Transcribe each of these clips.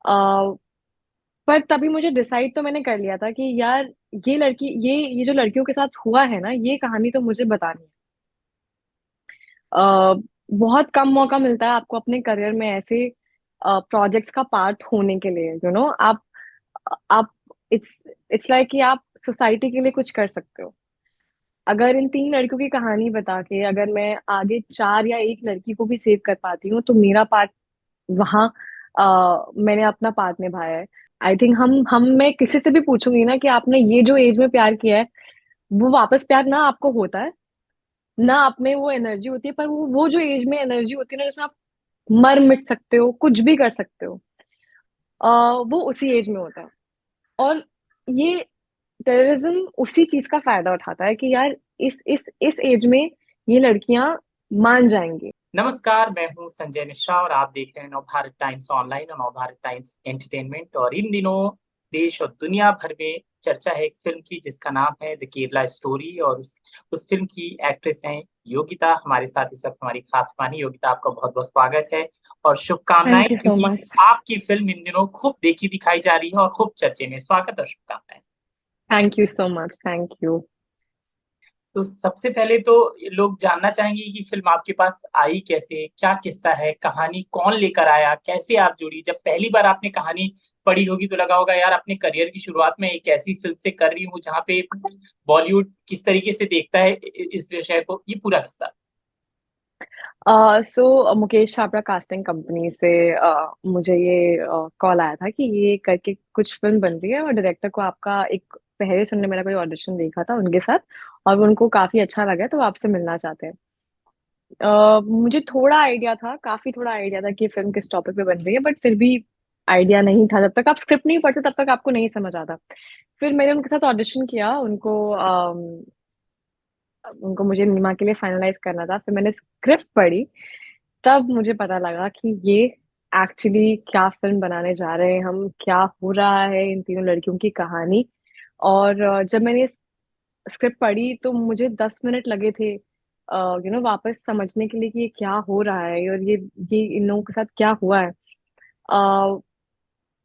अ, पर तभी मुझे डिसाइड तो मैंने कर लिया था कि यार ये जो लड़कियों के साथ हुआ है ना, ये कहानी तो मुझे बतानी है। अ, बहुत कम मौका मिलता है आपको अपने करियर में ऐसे प्रोजेक्ट्स का पार्ट होने के लिए। आप इट्स इट्स लाइक कि आप सोसाइटी के लिए कुछ कर सकते हो। अगर इन तीन लड़कियों की कहानी बता के अगर मैं आगे चार या एक लड़की को भी सेव कर पाती हूँ तो मेरा पार्ट वहाँ मैंने अपना पार्ट निभाया है। आई थिंक हम मैं किसी से भी पूछूंगी ना कि आपने ये जो एज में प्यार किया है, वो वापस प्यार ना आपको होता है, ना आप में वो एनर्जी होती है, पर वो जो एज में एनर्जी होती है ना, जिसमें आप मर मिट सकते हो, कुछ भी कर सकते हो, वो उसी एज में होता है। और ये टेररिज्म उसी चीज का फायदा उठाता है कि यार इस एज में ये लड़कियां मान जाएंगी। नमस्कार, मैं हूं संजय मिश्रा और आप देख रहे हैं नवभारत टाइम्स ऑनलाइन और नवभारत टाइम्स एंटरटेनमेंट। और इन दिनों देश और दुनिया भर में चर्चा है एक फिल्म की जिसका नाम है द केरला स्टोरी। और उस फिल्म की एक्ट्रेस हैं योगिता। हमारे साथ इस वक्त हमारी खास पानी योगिता, आपका बहुत बहुत स्वागत है और शुभकामनाएं, थैंक यू सो क्योंकि मच। आपकी फिल्म इन दिनों खूब देखी दिखाई जा रही है और खूब चर्चे में। स्वागत और शुभकामनाएं। Thank you so much. Thank you. तो सबसे पहले तो लोग जानना चाहेंगे कि फिल्म आपके पास आई कैसे, क्या किस्सा है, कहानी कौन लेकर आया, कैसे आप जुड़ी। जब पहली बार आपने कहानी पढ़ी होगी तो लगा होगा यार अपने करियर की शुरुआत में एक ऐसी फिल्म से कर रही हूँ जहाँ पे बॉलीवुड किस तरीके से देखता है इस विषय को। ये पूरा किस्सा। सो मुकेश छाबड़ा कास्टिंग कंपनी से मुझे ये कॉल आया था कि ये करके कुछ फिल्म बन रही है और डायरेक्टर को आपका एक पहले सुनने मेरा कोई ऑडिशन देखा था उनके साथ, और वो उनको काफी अच्छा लगा तो वो आपसे मिलना चाहते हैं। मुझे थोड़ा आइडिया था, काफी थोड़ा आइडिया था कि फिल्म किस टॉपिक पे बन रही है, बट फिर भी आइडिया नहीं था। जब तक आप स्क्रिप्ट नहीं पढ़ते तब तक आपको नहीं समझ आता। फिर मैंने उनके साथ ऑडिशन किया, उनको मुझे नीमा के लिए फाइनलाइज करना था। फिर मैंने स्क्रिप्ट पढ़ी, तब मुझे पता लगा कि ये एक्चुअली क्या फिल्म बनाने जा रहे हैं हम, क्या हो रहा है इन तीनों लड़कियों की कहानी। और जब मैंने स्क्रिप्ट पढ़ी तो मुझे 10 मिनट लगे थे वापस समझने के लिए कि ये क्या हो रहा है और ये इन लोगों के साथ क्या हुआ है।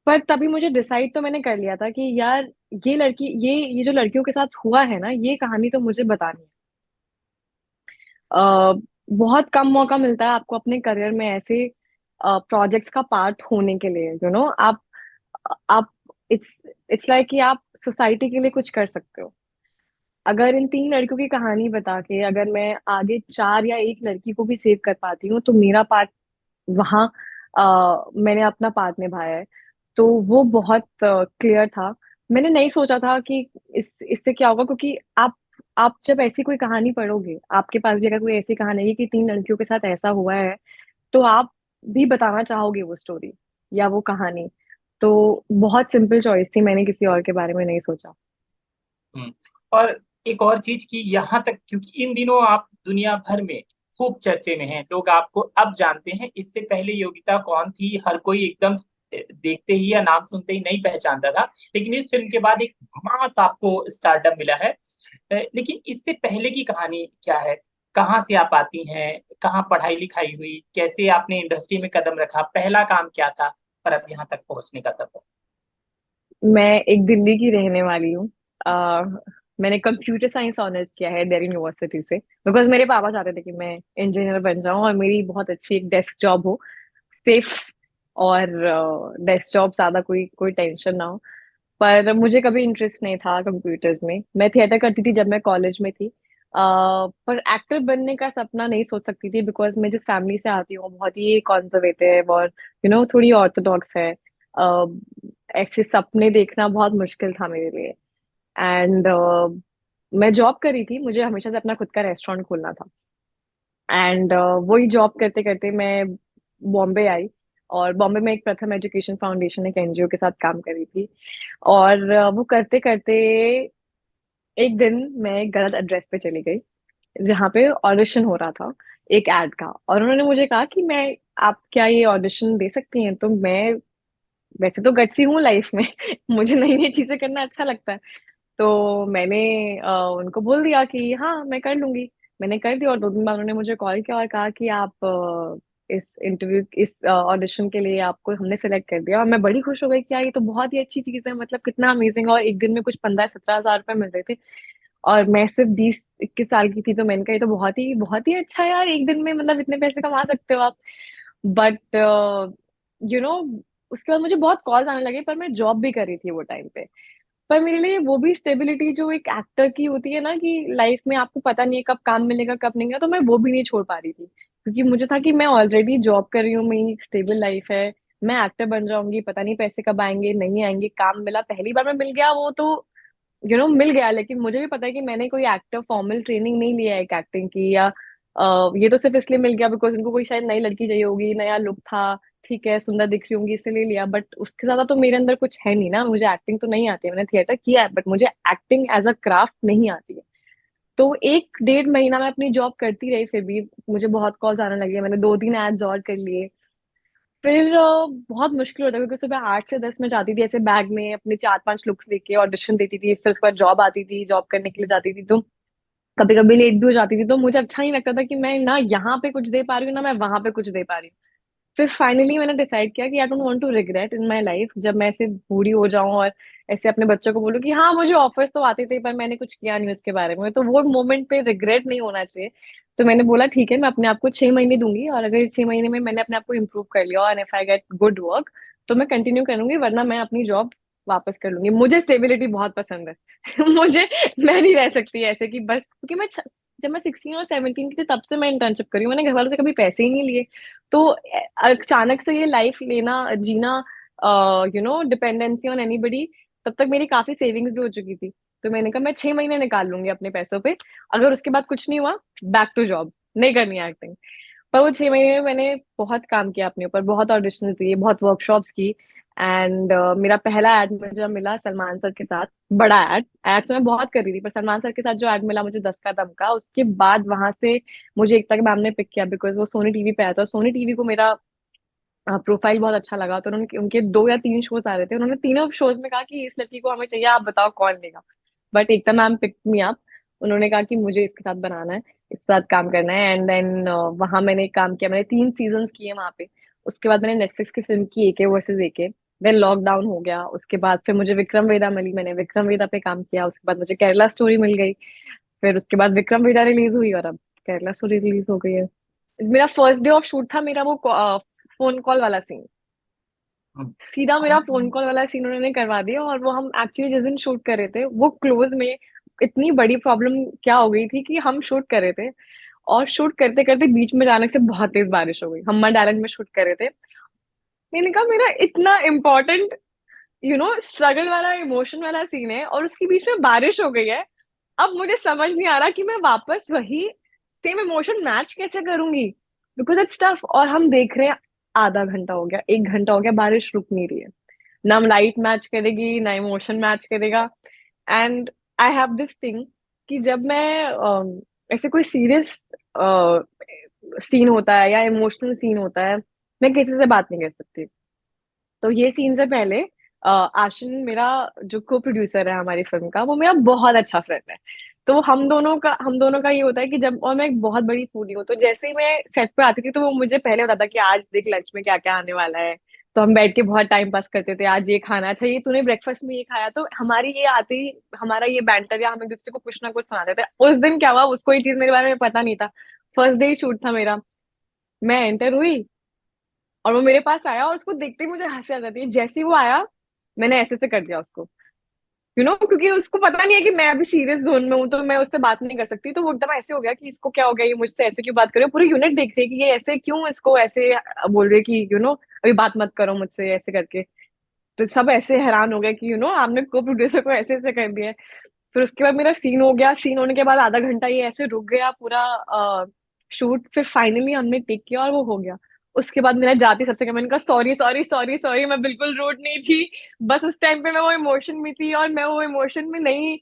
पर तभी मुझे डिसाइड तो मैंने कर लिया था कि यार ये जो लड़कियों के साथ हुआ है ना, ये कहानी तो मुझे बतानी है। अ, बहुत कम मौका मिलता है आपको अपने करियर में ऐसे प्रोजेक्ट्स का पार्ट होने के लिए। आप इट्स इट्स लाइक कि आप सोसाइटी के लिए कुछ कर सकते हो। अगर इन तीन लड़कियों की कहानी बता के अगर मैं आगे चार या एक लड़की को भी सेव कर पाती हूँ तो मेरा पार्ट वहाँ मैंने अपना पार्ट निभाया है। तो वो बहुत क्लियर था। मैंने नहीं सोचा था कि इससे क्या होगा, क्योंकि आप जब ऐसी कोई कहानी पढ़ोगे, आपके पास भी अगर कोई ऐसी कहानी है कि तीन लड़कियों के साथ ऐसा हुआ है, तो आप भी बताना चाहोगे वो स्टोरी या वो कहानी। तो बहुत सिंपल चॉइस थी, मैंने किसी और के बारे में नहीं सोचा। हम्म। और एक और चीज की यहाँ तक, क्योंकि इन दिनों आप दुनिया भर में खूब चर्चे में हैं, लोग आपको अब जानते हैं। इससे पहले योगिता कौन थी हर कोई एकदम देखते ही या नाम सुनते ही नहीं पहचानता था, लेकिन इस फिल्म के बाद एक मास आपको स्टारडम मिला है। लेकिन इससे पहले की कहानी क्या है? कहाँ से आप आती हैं? कहाँ पढ़ाई लिखाई हुई? कैसे आपने इंडस्ट्री में कदम रखा? पहला काम क्या था पर अब यहाँ तक पहुंचने का सफर? मैं एक दिल्ली की रहने वाली हूँ। अ, मैंने कंप्यूटर साइंस ऑनर्स किया है दिल्ली यूनिवर्सिटी से, बिकॉज मेरे पापा चाहते थे कि मैं इंजीनियर बन जाऊं और मेरी बहुत अच्छी एक डेस्क जॉब हो, सेफ। और डेस्क जॉब ज्यादा कोई कोई टेंशन ना हो। पर मुझे कभी इंटरेस्ट नहीं था कंप्यूटर्स में। मैं थिएटर करती थी जब मैं कॉलेज में थी। पर एक्टर बनने का सपना नहीं सोच सकती थी, बिकॉज मैं जिस फैमिली से आती हूँ वो बहुत ही कंजर्वेटिव और थोड़ी ऑर्थोडॉक्स है। ऐसे सपने देखना बहुत मुश्किल था मेरे लिए। एंड मैं जॉब कर रही थी, मुझे हमेशा से अपना खुद का रेस्टोरेंट खोलना था। एंड वही जॉब करते करते मैं बॉम्बे आई। और बॉम्बे में एक प्रथम एजुकेशन फाउंडेशन एक एनजीओ के साथ काम कर रही थी। और वो करते करते एक दिन मैं एक गलत एड्रेस पे चली गई, जहाँ पे ऑडिशन हो रहा था एक एड का। और उन्होंने मुझे कहा कि मैं आप क्या ये ऑडिशन दे सकती हैं? तो मैं वैसे तो गट्सी हूँ लाइफ में मुझे नई नई चीजें करना अच्छा लगता है। तो मैंने उनको बोल दिया कि हाँ मैं कर लूंगी। मैंने कर दिया और 2 दिन बाद उन्होंने मुझे कॉल किया और कहा कि आप इस इंटरव्यू, इस ऑडिशन के लिए आपको हमने सेलेक्ट कर दिया। और मैं बड़ी खुश हो गई कि यार ये तो बहुत ही अच्छी चीज है, मतलब कितना अमेजिंग। और एक दिन में कुछ 15-17 हज़ार रुपए मिल रहे थे, और मैं सिर्फ 20-21 साल की थी, तो मैंने कहा ये तो बहुत ही अच्छा है यार, एक दिन में मतलब इतने पैसे कमा सकते हो आप। बट यू नो उसके बाद मुझे बहुत कॉल्स आने लगे, पर मैं जॉब भी कर रही थी वो टाइम पे। पर मेरे लिए वो भी स्टेबिलिटी जो एक एक्टर की होती है ना, कि लाइफ में आपको पता नहीं है कब काम मिलेगा कब नहीं, तो मैं वो भी नहीं छोड़ पा रही थी, क्योंकि मुझे था कि मैं ऑलरेडी जॉब कर रही हूँ, मेरी स्टेबल लाइफ है, मैं एक्टर बन जाऊंगी, पता नहीं पैसे कब आएंगे नहीं आएंगे। काम मिला, पहली बार में मिल गया वो तो मिल गया, लेकिन मुझे भी पता है कि मैंने कोई एक्टर फॉर्मल ट्रेनिंग नहीं लिया है एक एक्टिंग की, या ये तो सिर्फ इसलिए मिल गया बिकॉज इनको कोई शायद नई लड़की चाहिए होगी, नया लुक था, ठीक है सुंदर दिख रही होंगी इसलिए लिया। बट उसके ज्यादा तो मेरे अंदर कुछ है नहीं ना, मुझे एक्टिंग तो नहीं आती है, मैंने थिएटर किया है बट मुझे एक्टिंग एज अ क्राफ्ट नहीं आती है। तो 1-1.5 महीना मैं अपनी जॉब करती रही, फिर भी मुझे बहुत कॉल्स आने लगे, मैंने 2-3 एड्स और कर लिए। फिर बहुत मुश्किल होता है, क्योंकि सुबह 8 से 10 में जाती थी ऐसे बैग में अपने 4-5 लुक्स लेके, ऑडिशन देती थी, फिर उसके बाद जॉब आती थी, जॉब करने के लिए जाती थी, तो कभी कभी लेट भी हो जाती थी। तो मुझे अच्छा नहीं लगता था कि मैं ना यहाँ पे कुछ दे पा रही हूँ ना मैं वहां पे कुछ दे पा रही हूँ। फिर फाइनली मैंने डिसाइड किया कि I don't want to regret in my life, जब मैं ऐसे बूढ़ी हो जाऊं और ऐसे अपने बच्चों को बोलूं कि हाँ मुझे ऑफर्स तो आते थे पर मैंने कुछ किया नहीं उसके बारे में, तो वो मोमेंट पे रिग्रेट नहीं होना चाहिए। तो मैंने बोला ठीक है, मैं अपने आप को 6 महीने दूंगी, और अगर 6 महीने में मैंने अपने आप को इम्प्रूव कर लिया और if I get good work तो मैं कंटिन्यू करूंगी, वरना मैं अपनी जॉब वापस कर लूंगी। मुझे स्टेबिलिटी बहुत पसंद है मुझे, मैं नहीं रह सकती ऐसे कि बस, क्योंकि जब मैं 16 और 17 की थी तब से मैं इंटर्नशिप करी हूँ, मैंने घर वालों से कभी पैसे ही नहीं लिए। तो अचानक से ये लाइफ लेना, जीना, डिपेंडेंसी ऑन एनीबडी, तब तक मेरी काफी सेविंग्स भी हो चुकी थी। तो मैंने कहा मैं 6 महीने निकाल लूंगी अपने पैसों पे, अगर उसके बाद कुछ नहीं हुआ बैक टू जॉब, नहीं करनी है एक्टिंग। पर वो 6 महीने में मैंने बहुत काम किया अपने ऊपर, बहुत ऑडिशन दिए, बहुत वर्कशॉप्स की। एंड मेरा पहला एड मुझे जब मिला सलमान सर के साथ, बड़ा एड, एड्स मैं बहुत कर रही थी, पर सलमान सर के साथ जो एड मिला मुझे 10 का दम का, उसके बाद वहां से मुझे एकता के मैम ने पिक किया, बिकॉज वो सोनी टीवी पे आया था, सोनी टीवी को मेरा प्रोफाइल बहुत अच्छा लगा, तो उन्होंने उनके 2 या 3 शोज आ रहे थे, उन्होंने तीनों शोज में कहा कि इस लड़की को हमें चाहिए, आप बताओ कौन लेगा। But Ekta ma'am pick me up, उन्होंने कहा कि मुझे इसके साथ बनाना है, इसके साथ काम करना है। एंड देन वहां मैंने काम किया, मैंने 3 सीजन किए वहां पे। उसके बाद मैंने नेटफ्लिक्स की फिल्म की AK versus AK, then lockdown हो गया, उसके बाद फिर मुझे विक्रम वेदा मिली, मैंने विक्रम वेदा पे काम किया, उसके बाद मुझे केरला स्टोरी मिल गई, फिर उसके बाद विक्रम वेदा रिलीज हुई और अब केरला स्टोरी रिलीज हो गई है। मेरा फर्स्ट डे ऑफ शूट था, मेरा वो फोन कॉल वाला सीन, हम्म, सीधा मेरा फोन कॉल वाला सीन उन्होंने करवा दिया। और वो हम एक्चुअली जिस दिन शूट कर रहे थे वो क्लोज में, इतनी बड़ी प्रॉब्लम क्या हो गई थी कि हम शूट कर रहे थे और शूट करते करते बीच में अचानक से बहुत तेज बारिश हो गई, हम मड आइलैंड में शूट कर रहे थे। मैंने कहा मेरा इतना इम्पोर्टेंट स्ट्रगल वाला इमोशन वाला सीन है और उसके बीच में बारिश हो गई है, अब मुझे समझ नहीं आ रहा कि मैं वापस वही सेम इमोशन मैच कैसे करूंगी, बिकॉज इट्स टफ। और हम देख रहे हैं आधा घंटा हो गया, 1 घंटा हो गया, बारिश रुक नहीं रही है, ना लाइट मैच करेगी ना इमोशन मैच करेगा। And I have this thing कि जब मैं ऐसे कोई सीरियस सीन होता है या इमोशनल सीन होता है, मैं किसी से बात नहीं कर सकती। तो ये सीन से पहले आशिन मेरा जो को प्रोड्यूसर है हमारी फिल्म का, वो मेरा बहुत अच्छा फ्रेंड है। तो हम दोनों का ये होता है कि जब, और मैं एक बहुत बड़ी फूडी हूँ, तो जैसे ही मैं सेट पे आती थी तो वो मुझे पहले बताता कि आज देख लंच में क्या क्या आने वाला है। तो हम बैठ के बहुत टाइम पास करते थे, आज ये खाना, अच्छा ये तूने ब्रेकफास्ट में ये खाया, तो हमारी ये आते ही हमारा ये बैंटर, या हम एक दूसरे को कुछ ना कुछ सुनाते थे। उस दिन क्या हुआ उसको ये चीज मेरे बारे में पता नहीं था, फर्स्ट डे शूट था मेरा, मैं एंटर हुई और वो मेरे पास आया और उसको देखते ही मुझे हंसी आ जाती है, जैसे ही वो आया मैंने ऐसे से कर दिया उसको, क्योंकि उसको पता नहीं है कि मैं अभी सीरियस जोन में हूँ, तो मैं उससे बात नहीं कर सकती। तो वो एकदम ऐसे हो गया कि इसको क्या हो गया, ये मुझसे ऐसे क्यों बात कर रही है, पूरी यूनिट देख रही है कि ये ऐसे क्यों इसको ऐसे बोल रही है कि अभी बात मत करो मुझसे ऐसे करके। तो सब ऐसे हैरान हो गए कि आपने को प्रोड्यूसर को ऐसे ऐसे कर दिया है। फिर उसके बाद मेरा सीन हो गया, सीन होने के बाद आधा घंटा ये ऐसे रुक गया पूरा शूट, फिर फाइनली हमने टेक किया और वो हो गया। उसके बाद मेरा जाती सबसे कहा, मैंने कहा सॉरी सॉरी सॉरी सॉरी, मैं बिल्कुल रूड नहीं थी, बस उस टाइम पे मैं वो इमोशन में थी और मैं वो इमोशन में नहीं,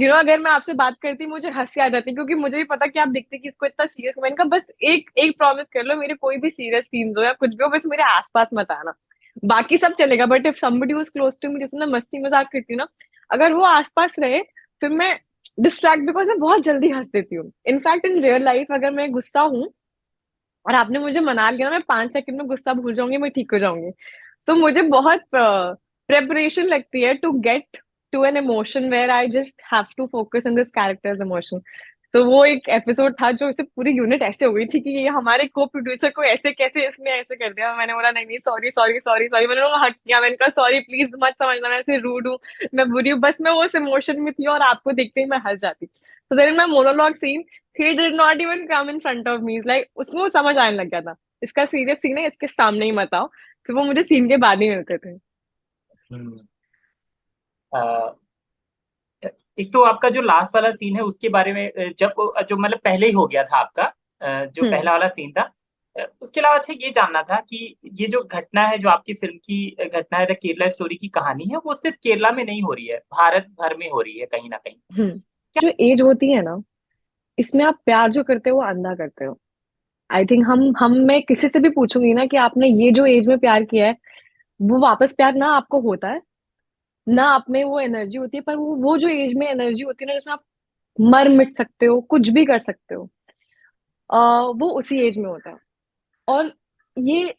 अगर मैं आपसे बात करती मुझे हंसी आ जाती, क्योंकि मुझे भी पता कि आप देखते कि इसको इतना सीरियस। मैंने कहा बस एक एक प्रॉमिस कर लो, मेरे कोई भी सीरियस सीन हो या कुछ भी हो, बस मेरे आसपास मत आना, बाकी सब चलेगा, but if somebody was close to me, जिससे मैं मस्ती मजाक करती हूँ ना, अगर वो आसपास रहे फिर मैं डिस्ट्रैक्ट, बिकॉज मैं बहुत जल्दी हंस देती हूँ। इनफैक्ट इन रियल लाइफ अगर मैं गुस्सा हूँ और आपने मुझे मना लिया, मैं 5 सेकंड में गुस्सा भूल जाऊंगी, मैं ठीक हो जाऊंगी। सो मुझे बहुत प्रेपरेशन लगती है to get to an emotion where I just have to focus in this character's emotion. So वो एक एपिसोड था जो इसे पूरी यूनिट ऐसे हो गई थी कि ये हमारे को प्रोड्यूसर को ऐसे कैसे इसने ऐसे कर दिया। मैंने बोला नहीं नहीं, सॉरी सॉरी सॉरी सॉरी, मैंने बोला हट किया, मैंने कहा सॉरी प्लीज मत समझना मैं ऐसे रूड हूँ, मैं बुरी हूँ, बस मैं वो उस इमोशन में थी और आपको देखते ही मैं हंस जाती। तो then my monologue scene, he did not even come in front of me. Like उसको वो समझ आने लग गया था इसका सीरियस सीन है, इसके सामने ही मत आओ। फिर वो मुझे सीन के बाद ही मिलते थे। हम्म। एक तो आपका जो लास्ट वाला सीन है उसके बारे में, जब जो मतलब पहले ही हो गया था आपका, जो हम्म। पहला वाला सीन था, उसके अलावा अच्छा ये जानना था कि ये जो घटना है, जो आपकी फिल्म की घटना है, द केरला स्टोरी की कहानी है, वो सिर्फ केरला में नहीं हो रही है, भारत भर में हो रही है कहीं ना कहीं। जो एज होती है ना, इसमें आप प्यार जो करते हो वो अंधा करते हो। आई थिंक हम मैं किसी से भी पूछूंगी ना कि आपने ये जो एज में प्यार किया है, वो वापस प्यार ना आपको होता है, ना आप में वो एनर्जी होती है, पर वो जो एज में एनर्जी होती है ना, जिसमें आप मर मिट सकते हो, कुछ भी कर सकते हो, वो उसी एज में होता है। और ये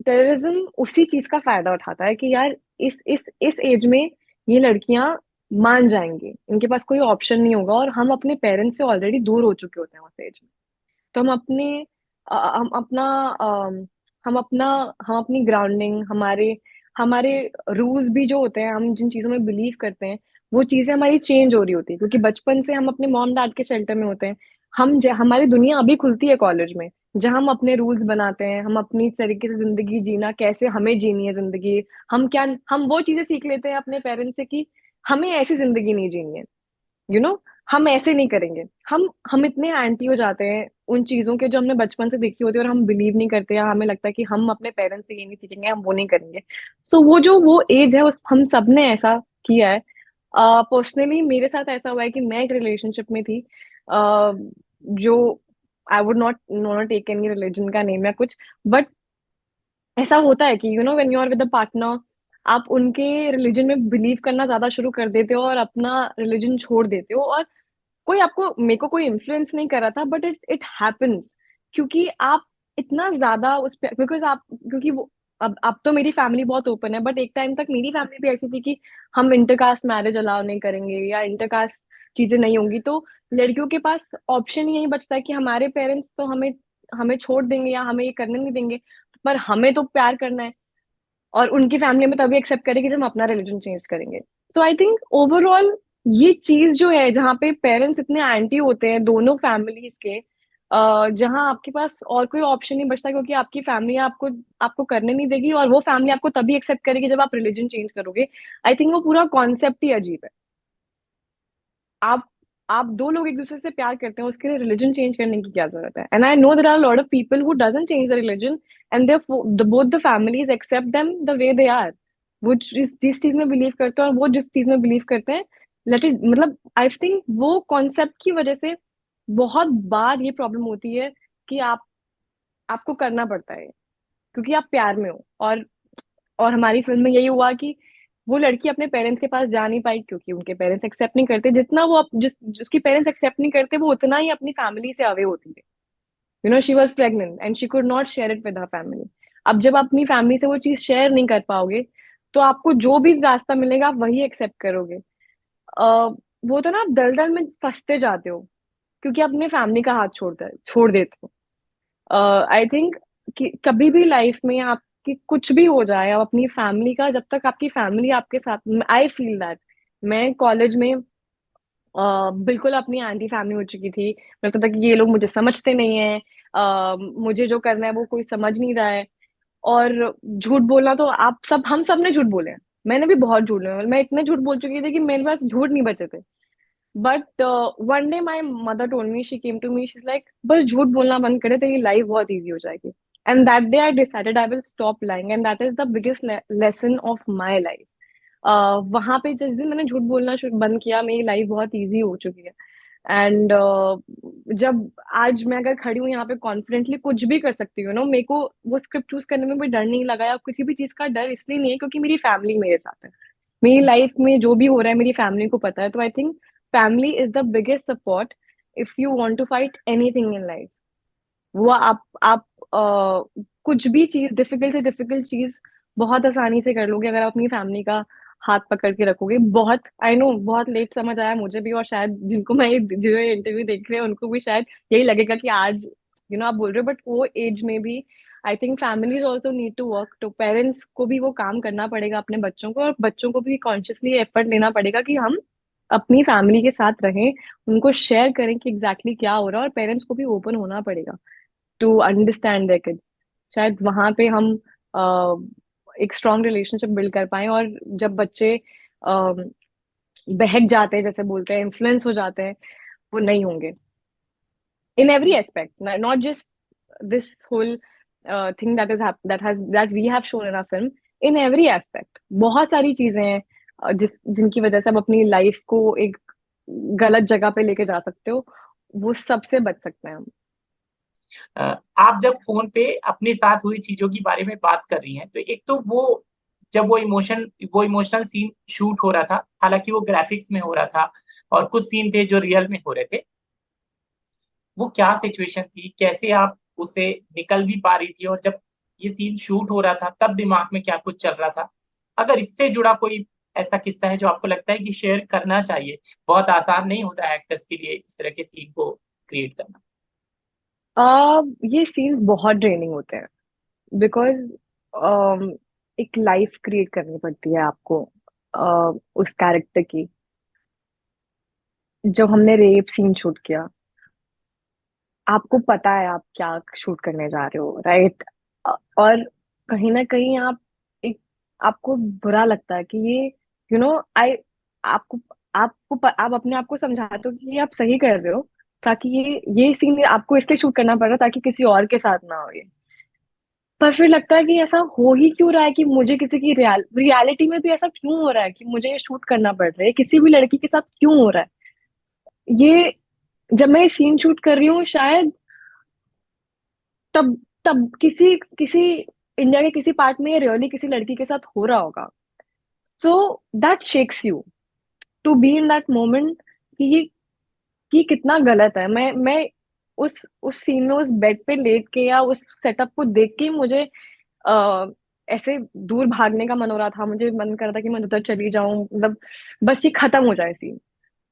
टेररिज्म उसी चीज का फायदा उठाता है कि यार इस एज में ये लड़कियां मान जाएंगी, इनके पास कोई ऑप्शन नहीं होगा, और हम अपने पेरेंट्स से ऑलरेडी दूर हो चुके होते हैं उस एज में। तो हम अपने हम अपना हम अपना हम अपनी ग्राउंडिंग, हमारे हमारे रूल्स भी जो होते हैं, हम जिन चीजों में बिलीव करते हैं, वो चीजें हमारी चेंज हो रही होती है, क्योंकि बचपन से हम अपने मॉम डैड के शेल्टर में होते हैं। हमारी दुनिया अभी खुलती है कॉलेज में, जहाँ हम अपने रूल्स बनाते हैं, हम अपनी तरीके से जिंदगी जीना, कैसे हमें जीनी है जिंदगी, हम वो चीजें सीख लेते हैं अपने पेरेंट्स से कि हमें ऐसी जिंदगी नहीं जीनी है। यू नो हम ऐसे नहीं करेंगे। हम इतने एंटी हो जाते हैं उन चीजों के जो हमने बचपन से देखी होती है, और हम बिलीव नहीं करते, या हमें लगता है कि हम अपने पेरेंट्स से ये नहीं सीखेंगे, हम वो नहीं करेंगे। तो वो एज है, उस हम सब ने ऐसा किया है। पर्सनली मेरे साथ ऐसा हुआ है कि मैं एक रिलेशनशिप में थी, जो I would not not take any religion का नेम या कुछ, बट ऐसा होता है कि when you are with a partner, आप उनके रिलीजन में बिलीव करना ज्यादा शुरू कर देते हो और अपना रिलीजन छोड़ देते हो। और कोई आपको मेरे को कोई इन्फ्लुएंस नहीं कर रहा था, बट इट इट हैपेंस, क्योंकि आप इतना ज्यादा उस पे, बिकॉज आप, क्योंकि वो, अब तो मेरी फैमिली बहुत ओपन है, बट एक टाइम तक मेरी फैमिली भी ऐसी थी कि हम इंटरकास्ट मैरिज अलाउ नहीं करेंगे, या इंटरकास्ट चीजें नहीं होंगी। तो लड़कियों के पास ऑप्शन ही यही बचता है कि हमारे पेरेंट्स तो हमें हमें छोड़ देंगे या हमें ये करने नहीं देंगे, पर हमें तो प्यार करना है, और उनकी फैमिली में तभी एक्सेप्ट करेगी जब हम अपना रिलीजन चेंज करेंगे। सो आई थिंक ओवरऑल ये चीज जो है, जहाँ पे पेरेंट्स इतने एंटी होते हैं दोनों फैमिलीज के, जहाँ आपके पास और कोई ऑप्शन नहीं बचता, क्योंकि आपकी फैमिली आपको आपको करने नहीं देगी, और वो फैमिली आपको तभी एक्सेप्ट करेगी जब आप रिलीजन चेंज करोगे। आई थिंक वो पूरा कॉन्सेप्ट ही अजीब है। आप आप दो लोग एक दूसरे से प्यार करते हैं, उसके लिए रिलीजन चेंज करने की क्या जरूरत है? And I know there are lot of people who doesn't change the religion, and they both the families accept them the way they are. वो जिस चीज में बिलीव करते हैं और वो जिस चीज में बिलीव करते हैं, लेट इट, मतलब आई थिंक वो कॉन्सेप्ट की वजह से बहुत बार ये प्रॉब्लम होती है कि आपको करना पड़ता है क्योंकि आप प्यार में हो। और हमारी फिल्म में यही हुआ कि वो लड़की अपने पेरेंट्स के पास जा नहीं पाई, क्योंकि उनके पेरेंट्स एक्सेप्ट नहीं करते। जितना वो जिसकी पेरेंट्स एक्सेप्ट नहीं करते, वो उतना ही अपनी फैमिली से अवे होती है। She was pregnant and she could not share it with her family. अब जब आप अपनी फैमिली से वो चीज शेयर नहीं कर पाओगे, तो आपको जो भी रास्ता मिलेगा आप वही एक्सेप्ट करोगे। वो तो ना, आप दलदल में फंसते जाते हो, क्योंकि आप अपने फैमिली का हाथ छोड़ देते हो। आई थिंक कि कभी भी लाइफ में आपकी कुछ भी हो जाए, आप अपनी फैमिली का, जब तक आपकी फैमिली आपके साथ, आई फील दैट मैं कॉलेज में बिल्कुल अपनी एंटी फैमिली हो चुकी थी। लगता था कि ये लोग मुझे समझते नहीं है, मुझे जो करना है वो कोई समझ नहीं रहा है। और झूठ बोलना तो हम सब ने झूठ बोले हैं। मैंने भी बहुत झूठ बोले, मैं इतने झूठ बोल चुकी थी कि मेरे पास झूठ नहीं बचे थे। But one day my mother told me, she came to me, she is like बस झूठ बोलना बंद करे, तेरी लाइफ बहुत इजी हो जाएगी। And that day I decided I will stop lying, and that is the biggest lesson of my life. वहां पे जिस दिन मैंने झूठ बोलना बंद किया, मेरी लाइफ बहुत इजी हो चुकी है। एंड जब आज मैं अगर खड़ी हूँ यहाँ पे कॉन्फिडेंटली, कुछ भी कर सकती हूँ मेरे को वो स्क्रिप्ट चूज करने में कोई डर नहीं लगा, या किसी भी चीज का डर इसलिए नहीं है क्योंकि मेरी फैमिली मेरे साथ है। मेरी लाइफ में जो भी हो रहा है मेरी फैमिली को पता है। तो I think family is the biggest support if you want to fight anything in life. वो आप कुछ भी चीज, डिफिकल्ट से डिफिकल्ट चीज बहुत आसानी से कर लोगे अगर आप अपनी फैमिली का हाथ पकड़ के रखोगे। बहुत, आई नो, बहुत लेट समझ आया मुझे भी, और शायद जिनको मैं जो ये इंटरव्यू देख रहे हैं उनको भी शायद यही लगेगा कि आज आप बोल रहे हो, बट वो एज में भी I think families also need to work, तो पेरेंट्स को भी वो काम करना पड़ेगा अपने बच्चों को, और बच्चों को भी कॉन्शियसली एफर्ट लेना पड़ेगा कि हम अपनी फैमिली के साथ रहें, उनको शेयर करें कि एग्जैक्टली क्या हो रहा है, और पेरेंट्स को भी ओपन होना पड़ेगा टू अंडरस्टैंड देयर किड। शायद वहां पे हम अ, एक स्ट्रॉन्ग रिलेशनशिप बिल्ड कर पाए, और जब बच्चे बहक जाते हैं, जैसे बोलते हैं, इन्फ्लुएंस हो जाते हैं, वो नहीं होंगे in every aspect, not just this whole thing that is that we have shown in our film, in every aspect बहुत सारी चीजें हैं जिनकी वजह से आप अपनी लाइफ को एक गलत जगह पे लेके जा सकते हो, वो सबसे बच सकते हैं हम। आप जब फोन पे अपने साथ हुई चीजों के बारे में बात कर रही हैं, तो एक तो वो जब वो इमोशनल सीन शूट हो रहा था, हालांकि वो ग्राफिक्स में हो रहा था, और कुछ सीन थे जो रियल में हो रहे थे, वो क्या सिचुएशन थी, कैसे आप उसे निकल भी पा रही थी, और जब ये सीन शूट हो रहा था तब दिमाग में क्या कुछ चल रहा था? अगर इससे जुड़ा कोई ऐसा किस्सा है जो आपको लगता है कि शेयर करना चाहिए, बहुत आसान नहीं होता है एक्टर्स के लिए इस तरह के सीन को क्रिएट करना। ये सीन्स बहुत ड्रेनिंग होते हैं, बिकॉज एक लाइफ क्रिएट करनी पड़ती है आपको उस कैरेक्टर की। जब हमने रेप सीन शूट किया, आपको पता है आप क्या शूट करने जा रहे हो, राइट? और कहीं ना कहीं आप एक, आपको बुरा लगता है कि ये, आई, आपको आप अपने आप को समझाते हो कि ये आप सही कर रहे हो, ताकि ये सीन आपको इसलिए शूट करना पड़ रहा है ताकि किसी और के साथ ना हो ये। पर फिर लगता है कि ऐसा हो ही क्यों रहा है, कि मुझे किसी की रियलिटी में भी ऐसा क्यों हो रहा है कि मुझे ये शूट करना पड़ रहा है, किसी भी लड़की के साथ क्यों हो रहा है ये। जब मैं ये सीन शूट कर रही हूँ, शायद तब तब किसी किसी इंडिया के किसी पार्ट में ये रियली किसी लड़की के साथ हो रहा होगा। So that shakes you to be in that moment, कि ये कितना गलत है। मैं उस सीन में उस बेड पे लेट के या उस सेटअप को देख के ही मुझे आ, ऐसे दूर भागने का मन हो रहा था, मुझे मन कर रहा था कि मैं उधर चली जाऊं, मतलब बस ये खत्म हो जाए सीन,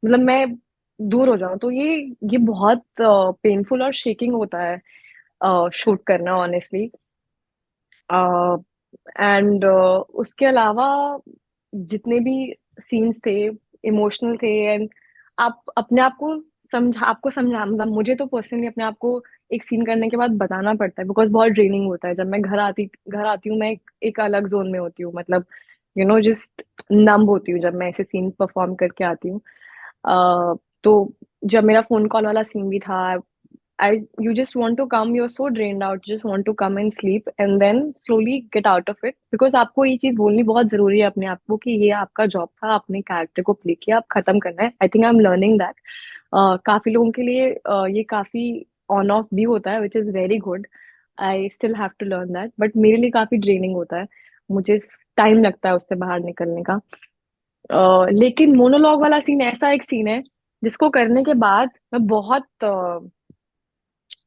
मतलब मैं दूर हो जाऊं। तो ये बहुत पेनफुल और शेकिंग होता है शूट करना, ऑनेस्टली। एंड उसके अलावा जितने भी सीन्स थे, इमोशनल थे, एंड आप अपने आप को आपको समझा, मतलब मुझे तो पर्सनली अपने आप को एक सीन करने के बाद बताना पड़ता है, बिकॉज बहुत ड्रेनिंग होता है। जब मैं घर आती हूँ, मैं एक अलग जोन में होती हूँ, मतलब जस्ट नंब होती हूँ जब मैं ऐसे सीन परफॉर्म करके आती हूँ। तो जब मेरा फोन कॉल वाला सीन भी था, you just want to come, you're so drained out, you just want to come and sleep and then slowly get out of it, because आपको ये चीज बोलनी बहुत जरूरी है अपने आप को कि ये आपका जॉब था, आपने कैरेक्टर को प्ले किया, आप खत्म करना है। I think I am learning that. काफी लोगों के लिए ये काफी ऑन ऑफ भी होता है, which is very good. I still have to learn that, but मेरे लिए काफी ड्रेनिंग होता है, मुझे टाइम लगता है उससे बाहर निकलने का। लेकिन मोनोलॉग वाला सीन ऐसा एक सीन है जिसको करने के बाद मैं बहुत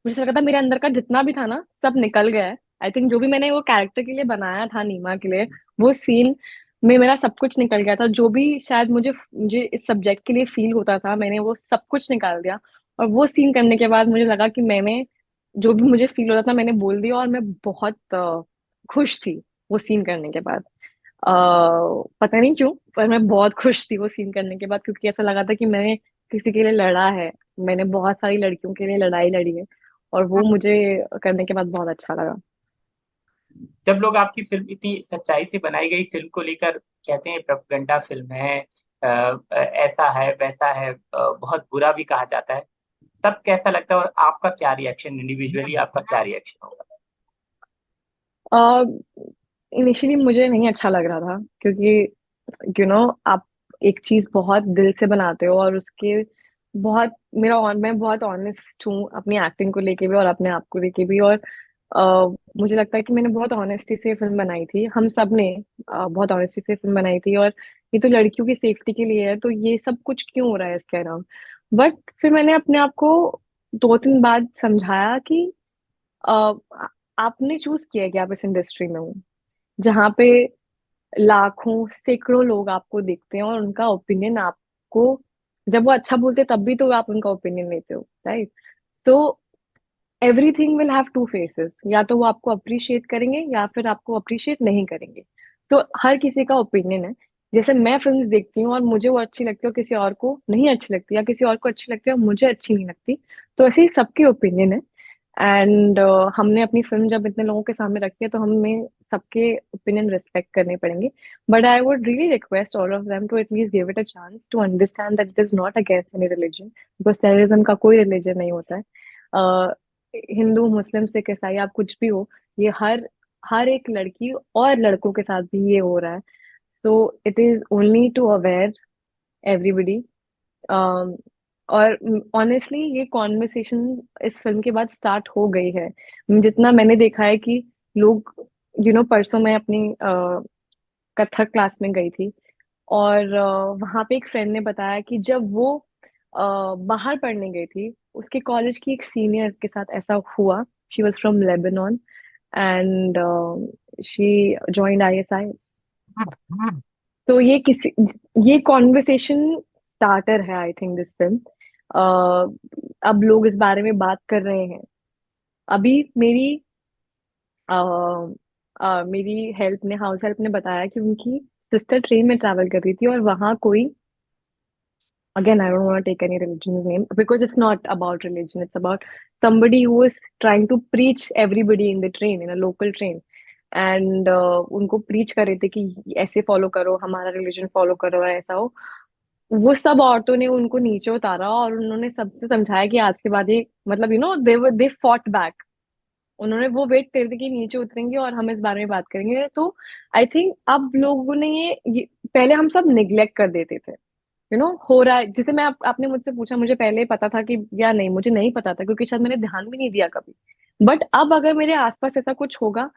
मुझे लगा था मेरे अंदर का जितना भी था ना सब निकल गया है। आई थिंक जो भी मैंने वो कैरेक्टर के लिए बनाया था, नीमा के लिए, वो सीन में मेरा सब कुछ निकल गया था, जो भी शायद मुझे मुझे इस सब्जेक्ट के लिए फील होता था, मैंने वो सब कुछ निकाल दिया। और वो सीन करने के बाद मुझे लगा कि मैंने जो भी मुझे फील होता था मैंने बोल दिया, और मैं बहुत खुश थी वो सीन करने के बाद। पता नहीं क्यों, पर मैं बहुत खुश थी वो सीन करने के बाद, क्योंकि ऐसा लगा था कि मैंने किसी के लिए लड़ा है, मैंने बहुत सारी लड़कियों के लिए लड़ाई लड़ी है, और वो मुझे करने के बाद बहुत अच्छा लगा। जब लोग आपकी फिल्म इतनी सच्चाई से बनाई गई फिल्म को लेकर कहते हैं प्रोपेगेंडा फिल्म है, ऐसा है वैसा है, बहुत बुरा भी कहा जाता है, तब कैसा लगता है, और आपका क्या रिएक्शन, इंडिविजुअली आपका क्या रिएक्शन होगा? इनिशियली मुझे नहीं अच्छा लग रहा था, क्योंकि आप एक चीज बहुत दिल से बनाते हो, और उसके बहुत मैं बहुत ऑनेस्ट हूँ अपनी एक्टिंग को लेके भी और अपने आप को लेके भी, और मुझे लगता है कि मैंने बहुत ऑनेस्टी से फिल्म बनाई थी, हम सब ने बहुत ऑनेस्टी से फिल्म बनाई थी, और ये तो लड़कियों की सेफ्टी के लिए है, तो ये सब कुछ क्यों हो रहा है इसके अराउंड। बट फिर मैंने अपने आप को 2 दिन बाद समझाया कि आपने चूज किया है कि आप इस इंडस्ट्री में हो, जहाँ पे लाखों सैकड़ों लोग आपको देखते हैं और उनका ओपिनियन आपको, जब वो अच्छा बोलते हैं तब भी तो आप उनका ओपिनियन लेते हो, राइट? तो everything will have to faces, या तो वो आपको अप्रिशिएट करेंगे या फिर आपको अप्रिशिएट नहीं करेंगे। तो हर किसी का ओपिनियन है। जैसे मैं फिल्म्स देखती हूँ और मुझे वो अच्छी लगती है और किसी और को नहीं अच्छी लगती, या किसी और को अच्छी लगती है और मुझे अच्छी नहीं लगती, तो ऐसे ही सबके ओपिनियन है। एंड हमने अपनी फिल्म जब इतने लोगों के सामने रखी है तो हमें सबके ओपिनियन रिस्पेक्ट करने पड़ेंगे। But I would really request all of them to at least give it a chance to understand that it is not against any religion, because terrorism का कोई रिलीजन नहीं होता है। हिंदू, मुस्लिम, सिख, ईसाई, आप कुछ भी हो, ये हर हर एक लड़की और लड़कों के साथ भी ये हो रहा है। So it is only to aware everybody. और ऑनेस्टली ये कॉन्वर्सेशन इस फिल्म के बाद स्टार्ट हो गई है। जितना मैंने देखा है कि लोग, परसों मैं अपनी कथक क्लास में गई थी, और वहां पे एक फ्रेंड ने बताया कि जब वो बाहर पढ़ने गई थी, उसके कॉलेज की एक सीनियर के साथ ऐसा हुआ। She was from Lebanon and she joined ISI. तो ये कॉन्वर्सेशन स्टार्टर है, आई थिंक, दिस फिल्म। अब लोग इस बारे में बात कर रहे हैं। अभी मेरी हेल्प ने हाउस हेल्प ने बताया कि उनकी सिस्टर ट्रेन में ट्रैवल कर रही थी और वहां कोई, again, I don't want to take any religion's name because it's not about religion, it's about somebody who is trying to preach everybody in the train, in a local train. And उनको preach कर रहे थे कि ऐसे follow करो, हमारा religion follow करो, ऐसा हो। वो सब औरतों ने उनको नीचे उतारा और उन्होंने सबसे समझाया कि आज के बाद ये, मतलब दे फॉट बैक। उन्होंने वो वेट कर दी कि नीचे उतरेंगे और हम इस बारे में बात करेंगे। तो आई थिंक अब लोगों ने ये पहले हम सब निग्लेक्ट कर देते थे, हो रहा है। जैसे आपने मुझसे पूछा, मुझे पहले पता था कि, या नहीं, मुझे नहीं पता था क्योंकि शायद मैंने ध्यान भी नहीं दिया कभी। बट अब अगर मेरे आसपास ऐसा कुछ होगा,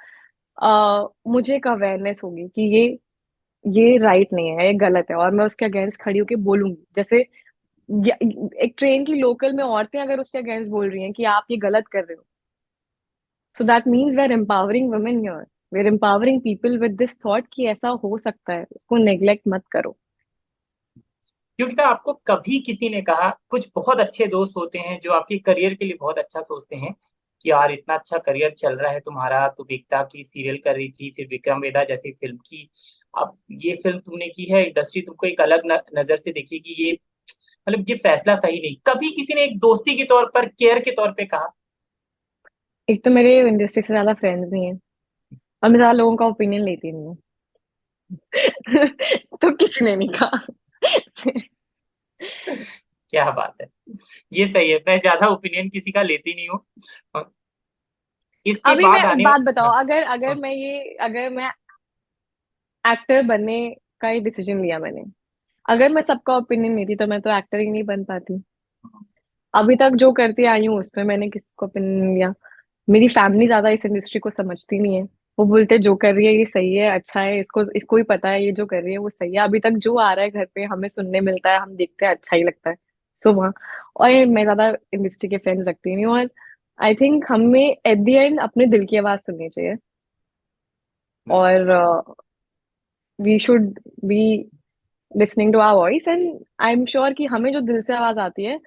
मुझे एक अवेयरनेस होगी कि ये राइट नहीं है, ये गलत है, और मैं उसके अगेंस्ट खड़ी होके बोलूंगी। जैसे एक ट्रेन की लोकल में औरतें अगर उसके अगेंस्ट बोल रही हैं कि आप ये गलत कर रहे हो, so that means we are empowering women here, we are empowering people with this thought कि ऐसा हो सकता है, उसको नेग्लेक्ट मत करो। क्योंकि तो आपको कभी किसी ने कहा, कुछ बहुत अच्छे दोस्त होते हैं जो आपके करियर के लिए बहुत अच्छा सोचते हैं कि यार इतना अच्छा करियर चल रहा है तुम्हारा, तू एकता की सीरियल कर रही थी, फिर विक्रम वेदा जैसी फिल्म की, अब ये फिल्म तुमने की है, इंडस्ट्री तुमको एक अलग नजर से देखेगी, ये मतलब ये फैसला सही नहीं, कभी किसी ने एक दोस्ती के तौर पर, केयर के तौर पे कहा? एक तो मेरे इंडस्ट्री से ज्यादा फ्रेंड्स नहीं है, और मैं ज्यादा लोगों का ओपिनियन लेती नहीं हूँ। तो किसी ने नहीं कहा। क्या बात है, ये सही है, मैं ज्यादा ओपिनियन किसी का लेती नहीं हूँ। इसके अभी मैं बाद एक आने बात हाँ, बताओ, अगर अगर हाँ, अगर मैं एक्टर बनने का ही डिसीजन लिया मैंने, अगर मैं सबका ओपिनियन लेती तो मैं तो एक्टर ही नहीं बन पाती। अभी तक जो करती आई हूँ उसमें मैंने किसको ओपिनियन नहीं लिया। मेरी फैमिली ज्यादा इस इंडस्ट्री को समझती नहीं है। वो बोलते जो कर रही है ये सही है, अच्छा है, इसको इसको ही पता है ये जो कर रही है वो सही है। अभी तक जो आ रहा है घर पे हमें सुनने मिलता है, हम देखते हैं, अच्छा ही लगता है। सो वहाँ, और मैं ज्यादा इंडस्ट्री के फ्रेंड्स रखती नहीं हूँ। और आई थिंक हमें एट द एंड अपने दिल की आवाज सुननी चाहिए, और we should be listening to our voice. And I am sure कि हमें जो दिल से आवाज आती है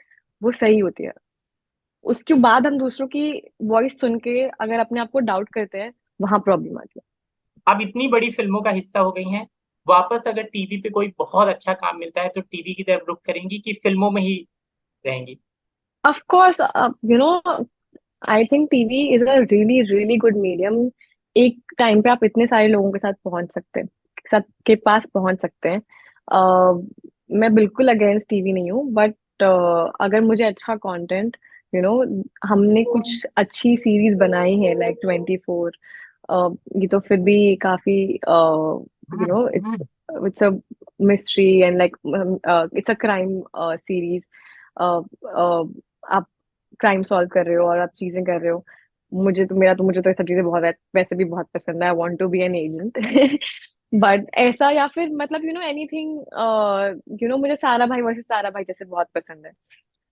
वो सही होती है। उसके बाद हम दूसरों की वॉइस सुन के अगर अपने आप को डाउट करते हैं, वहां प्रॉब्लम आती है। अब इतनी बड़ी फिल्मों का हिस्सा हो गई हैं, वापस अगर टीवी पे कोई बहुत अच्छा काम मिलता है तो टीवी की तरफ रुख करेंगी कि फिल्मों में ही रहेंगी? Of course, I think TV is a really really good medium. एक टाइम पे आप इतने सारे लोगों के साथ पहुंच सकते हैं, साथ के पास पहुंच सकते हैं। मैं बिल्कुल अगेंस्ट टीवी नहीं हूँ, बट अगर मुझे अच्छा कंटेंट, यू नो हमने कुछ अच्छी सीरीज बनाई है लाइक 24, ये तो फिर भी काफी, it's it's a mystery and like, it's a crime series. आप क्राइम सॉल्व कर रहे हो और आप चीजें कर रहे हो। मुझे तो ये सब चीजें बहुत, वैसे भी बहुत पसंद है। I want to be an agent. But ऐसा, या फिर मतलब एनीथिंग, मुझे सारा भाई वर्सेस सारा भाई जैसे बहुत पसंद है।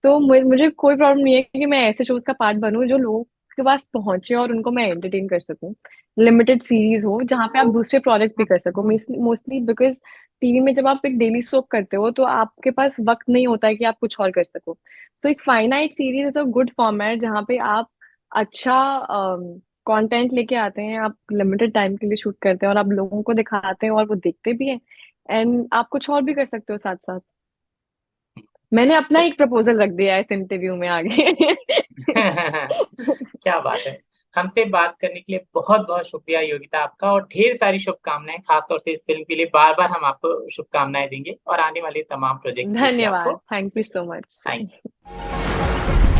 तो मुझे कोई प्रॉब्लम नहीं है कि मैं ऐसे शोज का पार्ट बनूं जो लोगों के पास पहुंचे और उनको मैं एंटरटेन कर सकूं। लिमिटेड सीरीज हो जहाँ पे आप दूसरे प्रोजेक्ट भी कर सको, मोस्टली बिकॉज टीवी में जब आप एक डेली सोप करते हो तो आपके पास वक्त नहीं होता है कि आप कुछ और कर सको। सो एक finite series is a good format जहाँ पे आप अच्छा कंटेंट लेके आते हैं, आप लिमिटेड टाइम के लिए शूट करते हैं और आप लोगों को दिखाते हैं और वो देखते भी हैं, एंड आप कुछ और भी कर सकते हो साथ साथ। मैंने अपना चल एक प्रपोजल रख दिया है इस इंटरव्यू में आगे। क्या बात है। हमसे बात करने के लिए बहुत बहुत शुक्रिया योगिता आपका, और ढेर सारी शुभकामनाएं, खासतौर से इस फिल्म के लिए बार बार हम आपको शुभकामनाएं देंगे, और आने वाले तमाम प्रोजेक्ट के लिए भी धन्यवाद, आपको। Thank you so much. Thank you.